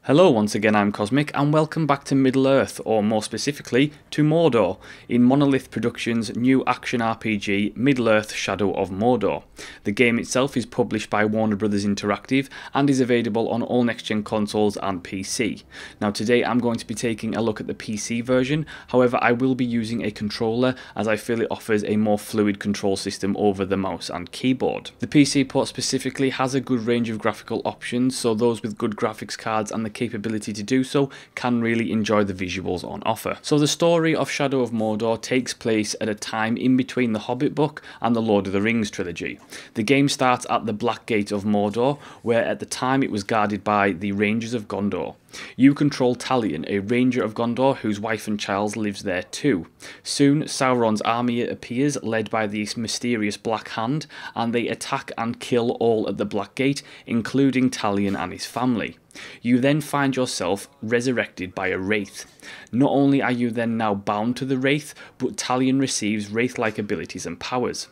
Hello once again, I'm Cosmic and welcome back to Middle-earth, or more specifically, to Mordor, in Monolith Productions' new action RPG, Middle-earth: Shadow of Mordor. The game itself is published by Warner Bros. Interactive and is available on all next-gen consoles and PC. Now today I'm going to be taking a look at the PC version, however I will be using a controller as I feel it offers a more fluid control system over the mouse and keyboard. The PC port specifically has a good range of graphical options, so those with good graphics cards and the capability to do so can really enjoy the visuals on offer. So the story of Shadow of Mordor takes place at a time in between the Hobbit book and the Lord of the Rings trilogy. The game starts at the Black Gate of Mordor, where at the time it was guarded by the Rangers of Gondor. You control Talion, a ranger of Gondor whose wife and child lives there too. Soon Sauron's army appears, led by the mysterious Black Hand, and they attack and kill all at the Black Gate, including Talion and his family. You then find yourself resurrected by a wraith. Not only are you then now bound to the wraith, but Talion receives wraith-like abilities and powers.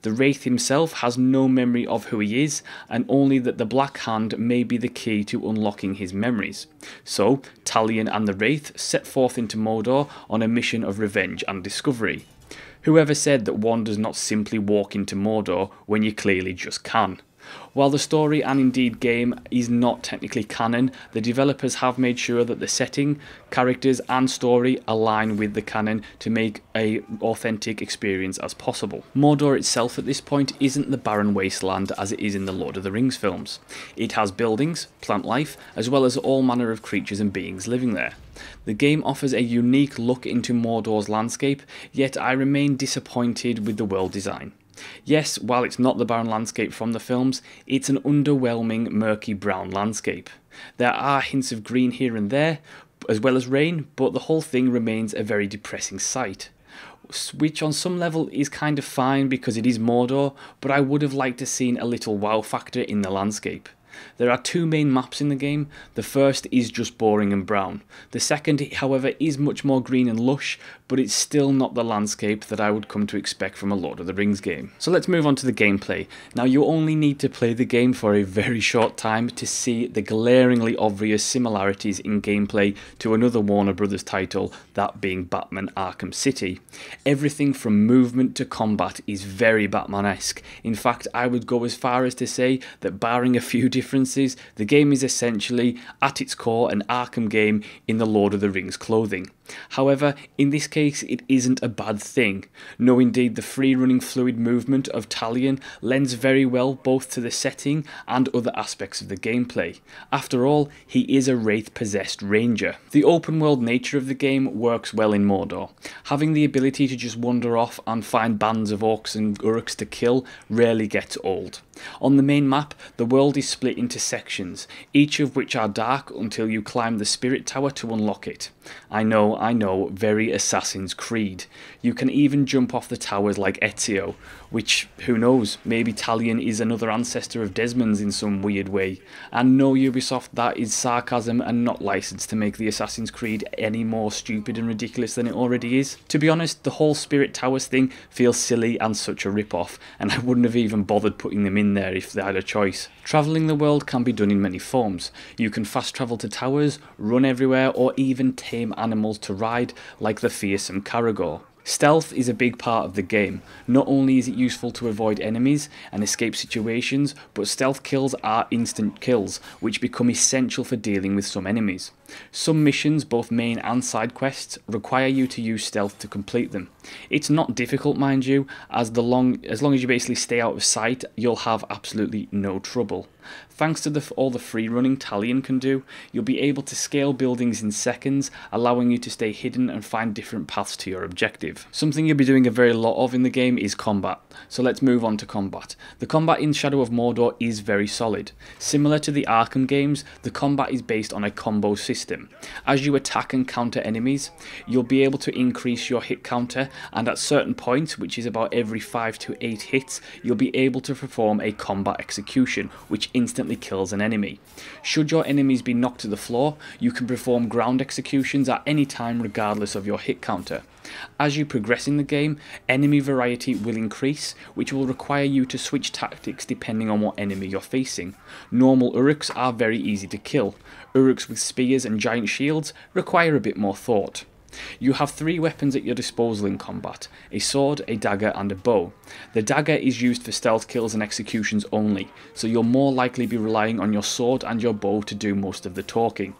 The wraith himself has no memory of who he is, and only that the Black Hand may be the key to unlocking his memories. So, Talion and the wraith set forth into Mordor on a mission of revenge and discovery. Whoever said that one does not simply walk into Mordor when you clearly just can? While the story and indeed game is not technically canon, the developers have made sure that the setting, characters and story align with the canon to make an authentic experience as possible. Mordor itself at this point isn't the barren wasteland as it is in the Lord of the Rings films. It has buildings, plant life, as well as all manner of creatures and beings living there. The game offers a unique look into Mordor's landscape, yet I remain disappointed with the world design. Yes, while it's not the barren landscape from the films, it's an underwhelming, murky brown landscape. There are hints of green here and there, as well as rain, but the whole thing remains a very depressing sight. Which on some level is kind of fine because it is Mordor, but I would have liked to have seen a little wow factor in the landscape. There are two main maps in the game. The first is just boring and brown. The second, however, is much more green and lush, but it's still not the landscape that I would come to expect from a Lord of the Rings game. So let's move on to the gameplay. Now you only need to play the game for a very short time to see the glaringly obvious similarities in gameplay to another Warner Bros. Title, that being Batman Arkham City. Everything from movement to combat is very Batman-esque. In fact, I would go as far as to say that barring a few differences, the game is essentially, at its core, an Arkham game in the Lord of the Rings clothing. However, in this case it isn't a bad thing. No, indeed, the free-running fluid movement of Talion lends very well both to the setting and other aspects of the gameplay. After all, he is a wraith-possessed ranger. The open-world nature of the game works well in Mordor. Having the ability to just wander off and find bands of orcs and uruks to kill rarely gets old. On the main map, the world is split into sections, each of which are dark until you climb the Spirit Tower to unlock it. I know, very Assassin's Creed. You can even jump off the towers like Ezio, which, who knows, maybe Talion is another ancestor of Desmond's in some weird way. And no, Ubisoft, that is sarcasm and not licensed to make the Assassin's Creed any more stupid and ridiculous than it already is. To be honest, the whole Spirit Towers thing feels silly and such a rip-off, and I wouldn't have even bothered putting them in there if they had a choice. Travelling the world can be done in many forms. You can fast travel to towers, run everywhere, or even tame animals to ride, like the fearsome Caragor. Stealth is a big part of the game. Not only is it useful to avoid enemies and escape situations, but stealth kills are instant kills, which become essential for dealing with some enemies. Some missions, both main and side quests, require you to use stealth to complete them. It's not difficult, mind you, as long as you basically stay out of sight, you'll have absolutely no trouble. Thanks to all the free running Talion can do, you'll be able to scale buildings in seconds, allowing you to stay hidden and find different paths to your objective. Something you'll be doing a very lot of in the game is combat, so let's move on to combat. The combat in Shadow of Mordor is very solid. Similar to the Arkham games, the combat is based on a combo system. As you attack and counter enemies, you'll be able to increase your hit counter, and at certain points, which is about every 5 to 8 hits, you'll be able to perform a combat execution, which instantly kills an enemy. Should your enemies be knocked to the floor, you can perform ground executions at any time regardless of your hit counter. As you progress in the game, enemy variety will increase, which will require you to switch tactics depending on what enemy you're facing. Normal uruks are very easy to kill. Uruks with spears and giant shields require a bit more thought. You have 3 weapons at your disposal in combat: a sword, a dagger and a bow. The dagger is used for stealth kills and executions only, so you'll more likely be relying on your sword and your bow to do most of the talking.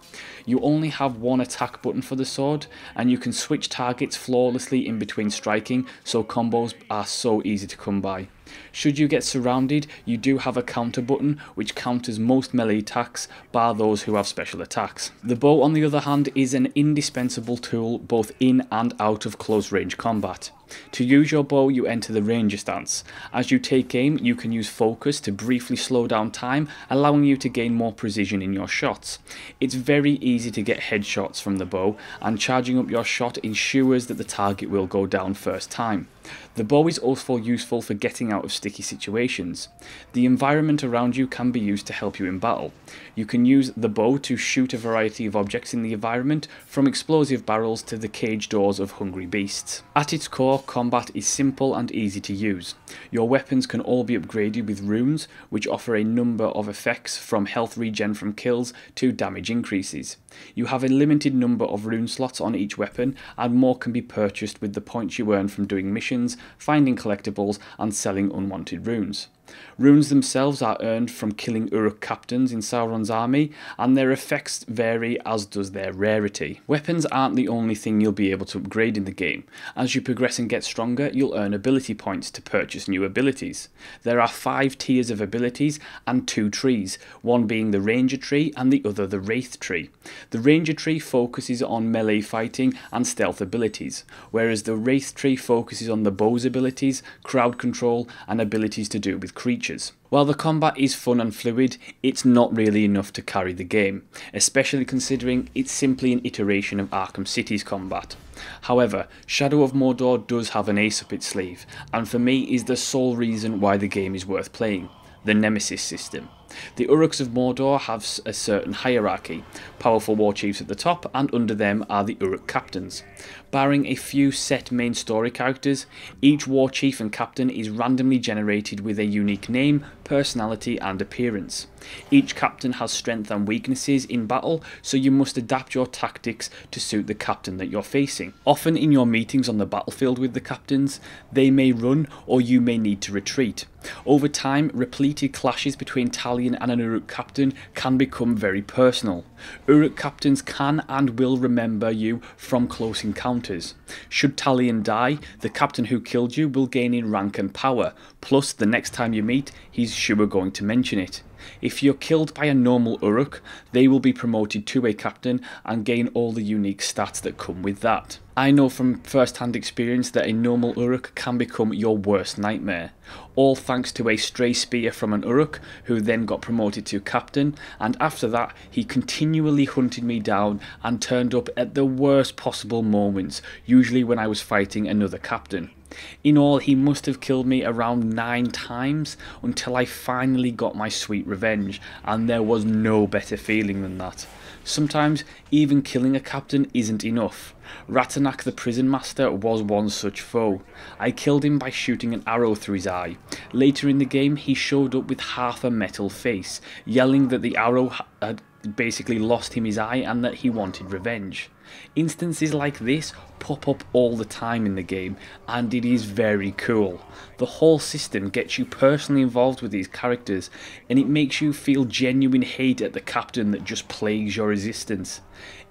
You only have 1 attack button for the sword, and you can switch targets flawlessly in between striking, so combos are so easy to come by. Should you get surrounded, you do have a counter button which counters most melee attacks, bar those who have special attacks. The bow, on the other hand, is an indispensable tool both in and out of close range combat. To use your bow, you enter the ranger stance. As you take aim, you can use focus to briefly slow down time, allowing you to gain more precision in your shots. It's very easy to get headshots from the bow, and charging up your shot ensures that the target will go down first time. The bow is also useful for getting out of sticky situations. The environment around you can be used to help you in battle. You can use the bow to shoot a variety of objects in the environment, from explosive barrels to the cage doors of hungry beasts. At its core, combat is simple and easy to use. Your weapons can all be upgraded with runes, which offer a number of effects, from health regen from kills to damage increases. You have a limited number of rune slots on each weapon, and more can be purchased with the points you earn from doing missions, finding collectibles and selling unwanted runes. Runes themselves are earned from killing Uruk captains in Sauron's army, and their effects vary as does their rarity. Weapons aren't the only thing you'll be able to upgrade in the game. As you progress and get stronger, you'll earn ability points to purchase new abilities. There are 5 tiers of abilities and 2 trees, one being the Ranger tree and the other the Wraith tree. The Ranger tree focuses on melee fighting and stealth abilities, whereas the Wraith tree focuses on the bow's abilities, crowd control and abilities to do with creatures. While the combat is fun and fluid, it's not really enough to carry the game, especially considering it's simply an iteration of Arkham City's combat. However, Shadow of Mordor does have an ace up its sleeve, and for me is the sole reason why the game is worth playing: the Nemesis system. The Uruks of Mordor have a certain hierarchy, powerful war chiefs at the top, and under them are the Uruk captains. Barring a few set main story characters, each war chief and captain is randomly generated with a unique name, personality and appearance. Each captain has strengths and weaknesses in battle, so you must adapt your tactics to suit the captain that you're facing. Often in your meetings on the battlefield with the captains, they may run or you may need to retreat. Over time, repeated clashes between Talion and an Uruk captain can become very personal. Uruk captains can and will remember you from close encounters. Should Talion die, the captain who killed you will gain in rank and power, plus the next time you meet, he's sure going to mention it. If you're killed by a normal Uruk, they will be promoted to a captain and gain all the unique stats that come with that. I know from first-hand experience that a normal Uruk can become your worst nightmare, all thanks to a stray spear from an Uruk who then got promoted to captain, and after that he continually hunted me down and turned up at the worst possible moments, usually when I was fighting another captain. In all, he must have killed me around 9 times until I finally got my sweet revenge, and there was no better feeling than that. Sometimes even killing a captain isn't enough. Ratanak the prison master was one such foe. I killed him by shooting an arrow through his eye. Later in the game he showed up with half a metal face, yelling that the arrow had basically lost him his eye and that he wanted revenge. Instances like this pop up all the time in the game, and it is very cool. The whole system gets you personally involved with these characters, and it makes you feel genuine hate at the captain that just plagues your existence.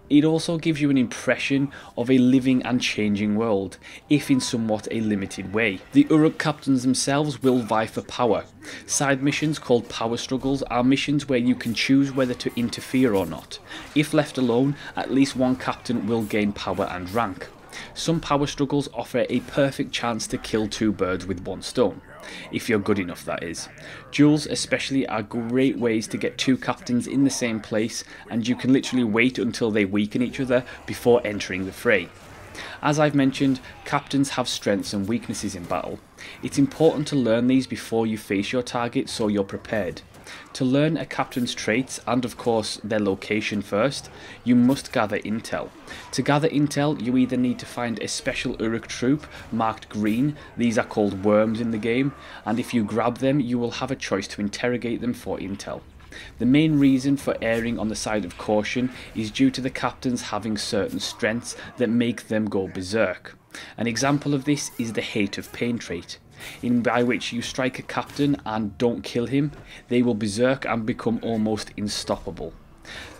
It also gives you an impression of a living and changing world, if in somewhat a limited way. The Uruk captains themselves will vie for power. Side missions called power struggles are missions where you can choose whether to interfere or not. If left alone, at least one captain will gain power and rank. Some power struggles offer a perfect chance to kill 2 birds with 1 stone. If you're good enough, that is. Duels especially are great ways to get 2 captains in the same place, and you can literally wait until they weaken each other before entering the fray. As I've mentioned, captains have strengths and weaknesses in battle. It's important to learn these before you face your target so you're prepared. To learn a captain's traits and of course their location first, you must gather intel. To gather intel, you either need to find a special Uruk troop marked green, these are called worms in the game, and if you grab them you will have a choice to interrogate them for intel. The main reason for erring on the side of caution is due to the captains having certain strengths that make them go berserk. An example of this is the hate of pain trait, by which you strike a captain and don't kill him, they will berserk and become almost unstoppable.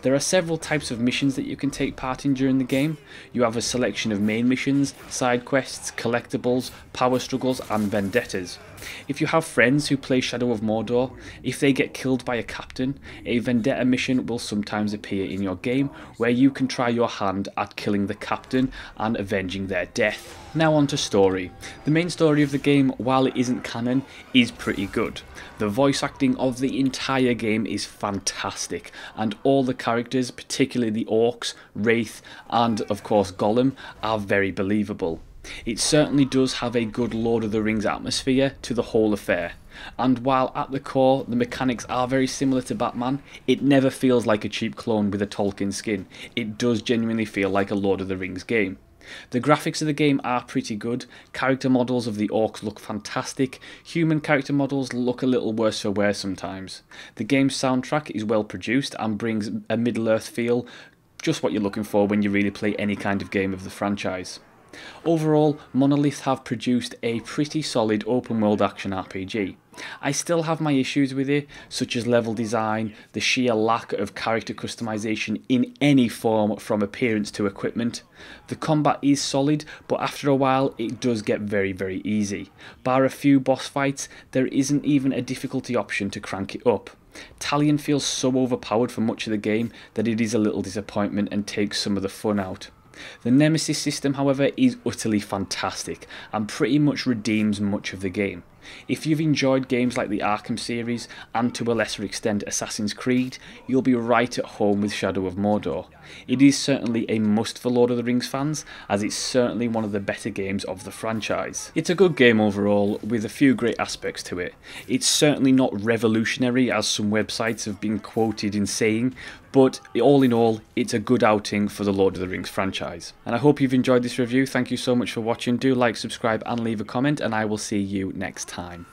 There are several types of missions that you can take part in during the game. You have a selection of main missions, side quests, collectibles, power struggles and vendettas. If you have friends who play Shadow of Mordor, if they get killed by a captain, a vendetta mission will sometimes appear in your game where you can try your hand at killing the captain and avenging their death. Now on to story. The main story of the game, while it isn't canon, is pretty good. The voice acting of the entire game is fantastic, and all the characters, particularly the orcs, Wraith and of course Gollum, are very believable. It certainly does have a good Lord of the Rings atmosphere to the whole affair, and while at the core the mechanics are very similar to Batman, it never feels like a cheap clone with a Tolkien skin. It does genuinely feel like a Lord of the Rings game. The graphics of the game are pretty good, character models of the orcs look fantastic, human character models look a little worse for wear sometimes. The game's soundtrack is well produced and brings a Middle-earth feel, just what you're looking for when you really play any kind of game of the franchise. Overall, Monolith have produced a pretty solid open world action RPG. I still have my issues with it, such as level design, the sheer lack of character customization in any form from appearance to equipment. The combat is solid, but after a while it does get very easy. Bar a few boss fights, there isn't even a difficulty option to crank it up. Talion feels so overpowered for much of the game that it is a little disappointment and takes some of the fun out. The Nemesis system, however, is utterly fantastic and pretty much redeems much of the game. If you've enjoyed games like the Arkham series and to a lesser extent Assassin's Creed, you'll be right at home with Shadow of Mordor. It is certainly a must for Lord of the Rings fans, as it's certainly one of the better games of the franchise. It's a good game overall, with a few great aspects to it. It's certainly not revolutionary as some websites have been quoted in saying, but all in all, it's a good outing for the Lord of the Rings franchise. And I hope you've enjoyed this review. Thank you so much for watching. Do like, subscribe and leave a comment, and I will see you next time.